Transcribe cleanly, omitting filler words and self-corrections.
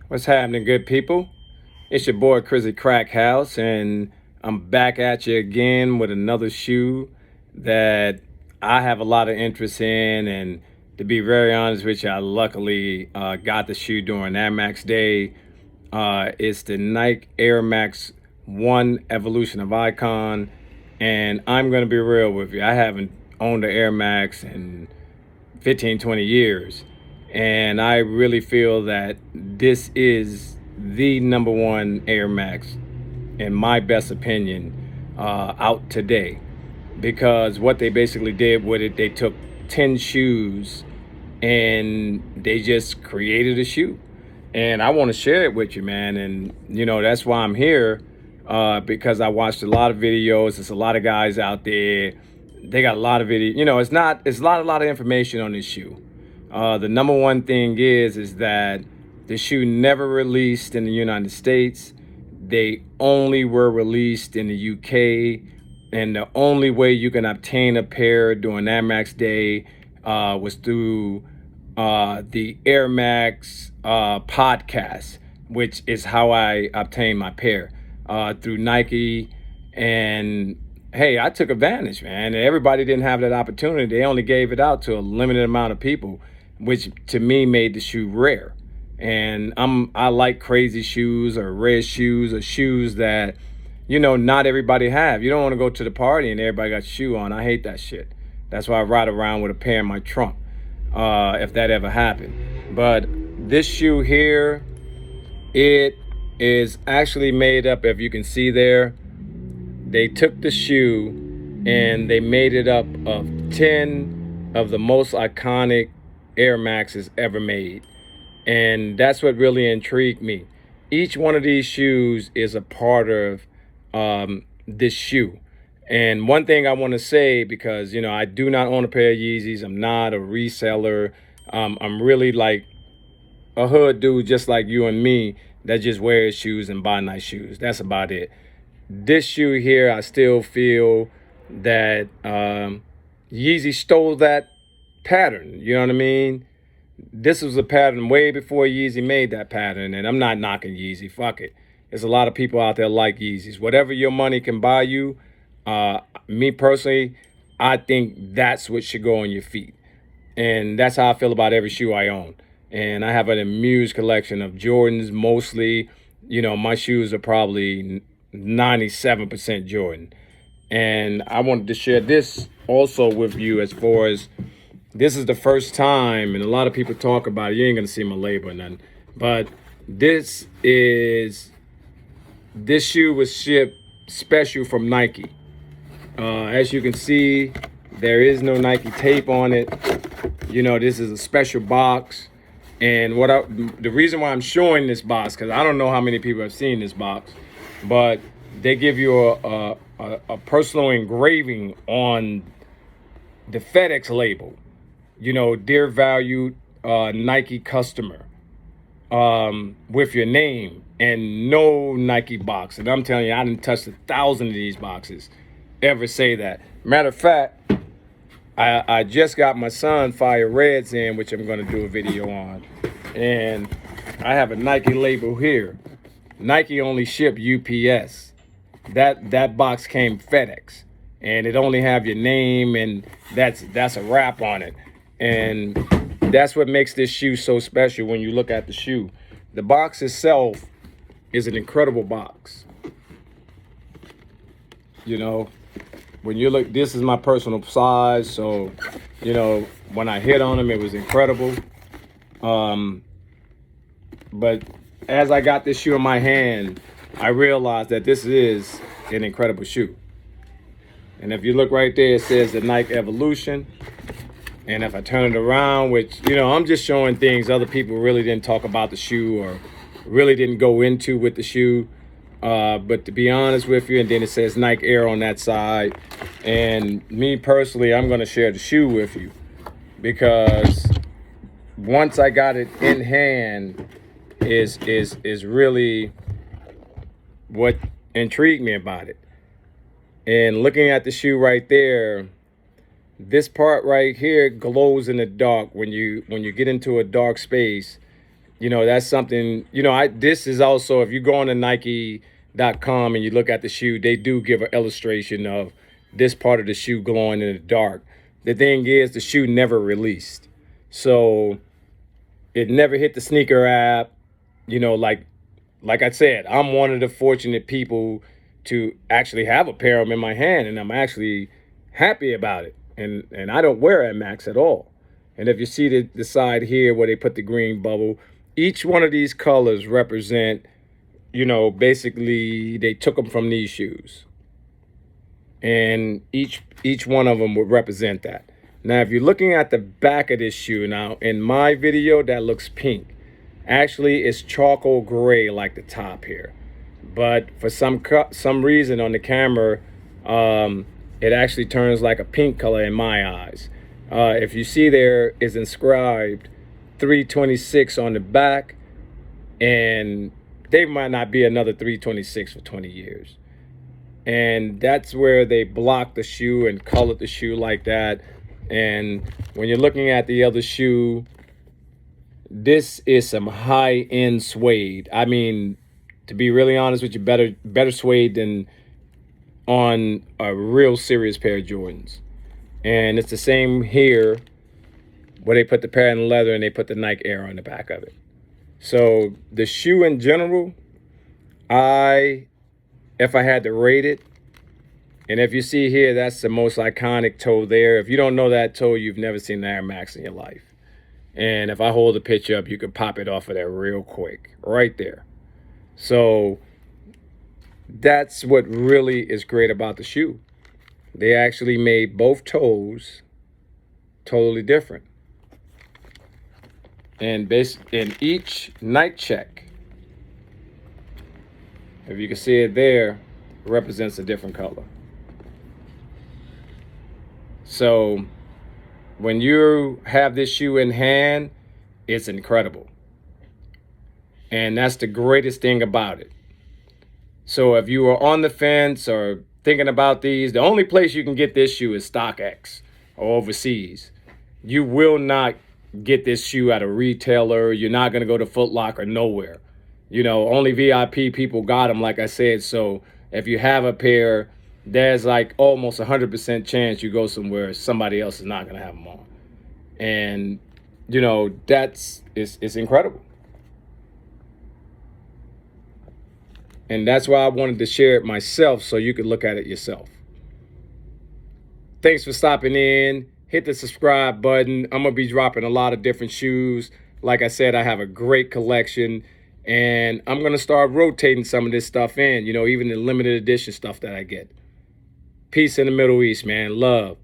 What's happening, good people? It's your boy Crizzy Crackhouse, and I'm back at you again with another shoe that I have a lot of interest in. And to be very honest with you, I luckily got the shoe during Air Max Day. It's the Nike Air Max 1 Evolution of Icon. And I'm going to be real with you. I haven't owned the Air Max in 15, 20 years. And I really feel that this is the number one Air Max, in my best opinion, out today. Because what they basically did with it, they took 10 shoes and they just created a shoe. And I want to share it with you, man. And, that's why I'm here, because I watched a lot of videos. There's a lot of guys out there. They got a lot of video. It's not a lot of information on this shoe. The number one thing is that the shoe never released in the United States. They only were released in the UK, and the only way you can obtain a pair during Air Max Day was through the Air Max podcast, which is how I obtained my pair through Nike. And hey, I took advantage, man. Everybody didn't have that opportunity. They only gave it out to a limited amount of people, which to me made the shoe rare. And I like crazy shoes or rare shoes or shoes that not everybody have. You don't want to go to the party and everybody got a shoe on. I hate that shit. That's why I ride around with a pair in my trunk, if that ever happened. But this shoe here, it is actually made up, if you can see there, they took the shoe and they made it up of 10 of the most iconic Air Maxes ever made. And that's what really intrigued me. Each one of these shoes is a part of this shoe. And one thing I want to say, because, I do not own a pair of Yeezys. I'm not a reseller. I'm really like a hood dude just like you and me that just wears shoes and buy nice shoes. That's about it. This shoe here, I still feel that Yeezy stole that pattern. You know what I mean? This was a pattern way before Yeezy made that pattern. And I'm not knocking Yeezy. Fuck it. There's a lot of people out there like Yeezys. Whatever your money can buy you, me personally, I think that's what should go on your feet. And that's how I feel about every shoe I own. And I have an amused collection of Jordans mostly. My shoes are probably 97% Jordan. And I wanted to share this also with you, as far as this is the first time, and a lot of people talk about it. You ain't gonna see my label or nothing. But this shoe was shipped special from Nike. As you can see, there is no Nike tape on it. This is a special box. And the reason why I'm showing this box, because I don't know how many people have seen this box, but they give you a personal engraving on the FedEx label. Dear valued Nike customer, with your name, and no Nike box. And I'm telling you, I didn't touch 1,000 of these boxes ever say that. Matter of fact, I just got my son Fire Reds in, which I'm going to do a video on. And I have a Nike label here. Nike only shipped UPS. That box came FedEx. And it only have your name, and that's a wrap on it. And that's what makes this shoe so special when you look at the shoe. The box itself is an incredible box. When you look, this is my personal size, so when I hit on them, it was incredible. But as I got this shoe in my hand, I realized that this is an incredible shoe. And if you look right there, it says the Nike Evolution. And if I turn it around, which, I'm just showing things other people really didn't talk about the shoe or really didn't go into with the shoe. But to be honest with you, and then it says Nike Air on that side. And me personally, I'm going to share the shoe with you, because once I got it in hand is really what intrigued me about it. And looking at the shoe right there, this part right here glows in the dark. When you get into a dark space, that's something, this is also, if you go on to Nike.com and you look at the shoe, they do give an illustration of this part of the shoe glowing in the dark. The thing is, the shoe never released. So it never hit the sneaker app. Like I said, I'm one of the fortunate people to actually have a pair of them in my hand, and I'm actually happy about it. And I don't wear Air Max at all. And if you see the side here where they put the green bubble, each one of these colors represent, basically they took them from these shoes. And each one of them would represent that. Now, if you're looking at the back of this shoe, now in my video, that looks pink. Actually, it's charcoal gray like the top here. But for some reason on the camera, it actually turns like a pink color in my eyes. If you see, there is inscribed 326 on the back, and there might not be another 326 for 20 years. And that's where they blocked the shoe and colored the shoe like that. And when you're looking at the other shoe, this is some high-end suede. I mean, to be really honest with you, better suede than on a real serious pair of Jordans. And it's the same here, where they put the patent leather and they put the Nike Air on the back of it. So the shoe in general, if I had to rate it, and if you see here, that's the most iconic toe there. If you don't know that toe, you've never seen an Air Max in your life. And if I hold the picture up, you could pop it off of there real quick, right there. So that's what really is great about the shoe. They actually made both toes totally different. And in each night check, if you can see it there, represents a different color. So when you have this shoe in hand, it's incredible. And that's the greatest thing about it. So if you are on the fence or thinking about these, the only place you can get this shoe is StockX or overseas. You will not get this shoe at a retailer. You're not going to go to Foot Locker, nowhere. Only VIP people got them, like I said. So if you have a pair, there's like almost 100% chance you go somewhere somebody else is not going to have them on. And, it's incredible. And that's why I wanted to share it myself, so you could look at it yourself. Thanks for stopping in. Hit the subscribe button. I'm going to be dropping a lot of different shoes. Like I said, I have a great collection, and I'm going to start rotating some of this stuff in, even the limited edition stuff that I get. Peace in the Middle East, man. Love.